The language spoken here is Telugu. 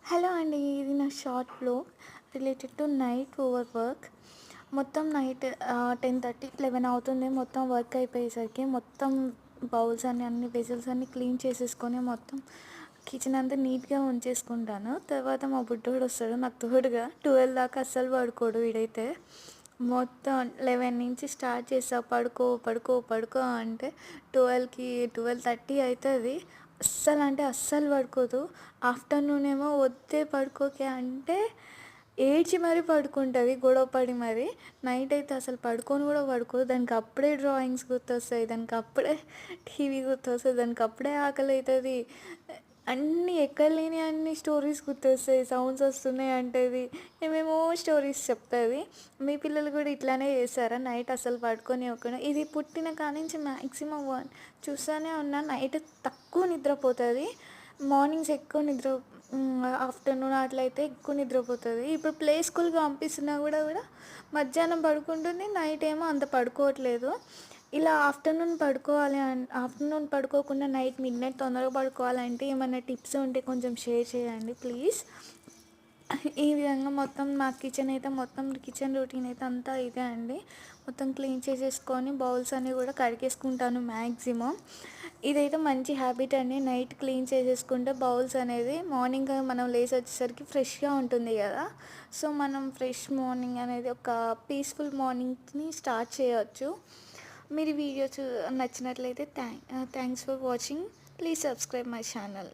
హలో అండి. ఇది నా short vlog related to night over work. మొత్తం నైట్ 10:30, 11 అవుతుంది. మొత్తం వర్క్ అయిపోయేసరికి మొత్తం బౌల్స్ అన్ని వెజల్స్ అన్నీ క్లీన్ చేసేసుకొని మొత్తం కిచెన్ అంతా నీట్గా ఉంచేసుకుంటాను. తర్వాత మా బుడ్డోడు వస్తాడు నాకు తోడుగా. 12 దాకా అస్సలు పడుకోడు వీడైతే. మొత్తం 11 నుంచి స్టార్ట్ చేస్తా, పడుకో పడుకో పడుకో అంటే 12కి 12:30 అవుతుంది. అస్సలు అంటే అస్సలు పడుకోదు. ఆఫ్టర్నూన్ ఏమో వద్దే పడుకోకే అంటే ఏడ్చి మరీ పడుకుంటుంది, గొడవ పడి మరి. నైట్ అయితే అసలు పడుకొని కూడా పడుకోదు. దానికి అప్పుడే డ్రాయింగ్స్ గుర్తొస్తాయి, దానికి అప్పుడే టీవీ గుర్తొస్తుంది, దానికి అప్పుడే ఆకలి అవుతుంది. అన్నీ ఎక్కడ లేని అన్ని స్టోరీస్ గుర్తొస్తాయి. సౌండ్స్ వస్తున్నాయి అంటది, ఏమేమో స్టోరీస్ చెప్తుంది. మీ పిల్లలు కూడా ఇట్లానే చేస్తారా? నైట్ అసలు పడుకొని ఒకటి ఇది పుట్టిన కానించి మ్యాక్సిమం చూస్తూనే ఉన్నా, నైట్ తక్కువ నిద్రపోతుంది, మార్నింగ్స్ ఎక్కువ నిద్ర, ఆఫ్టర్నూన్ అట్లయితే ఎక్కువ నిద్రపోతుంది. ఇప్పుడు ప్లే స్కూల్కి పంపిస్తున్నా కూడా మధ్యాహ్నం పడుకుంటుంది, నైట్ ఏమో అంత పడుకోవట్లేదు. ఇలా ఆఫ్టర్నూన్ పడుకోకుండా నైట్ మిడ్నైట్ తొందరగా పడుకోవాలంటే ఏమైనా టిప్స్ ఉంటే కొంచెం షేర్ చేయండి ప్లీజ్. ఈ విధంగా మొత్తం మా కిచెన్ రొటీన్ అయితే అంతా ఇదే అండి. మొత్తం క్లీన్ చేసేసుకొని బౌల్స్ అన్నీ కూడా కడిగేసుకుంటాను మ్యాక్సిమం. ఇదైతే మంచి హ్యాబిట్ అండి. నైట్ క్లీన్ చేసేసుకుంటే బౌల్స్ అనేది మార్నింగ్ మనం లేచి వచ్చేసరికి ఫ్రెష్గా ఉంటుంది కదా. సో మనం ఫ్రెష్ మార్నింగ్ అనేది ఒక పీస్ఫుల్ మార్నింగ్ని స్టార్ట్ చేయవచ్చు. మీరు వీడియో నచ్చినట్లయితే thanks for watching. Please subscribe my channel.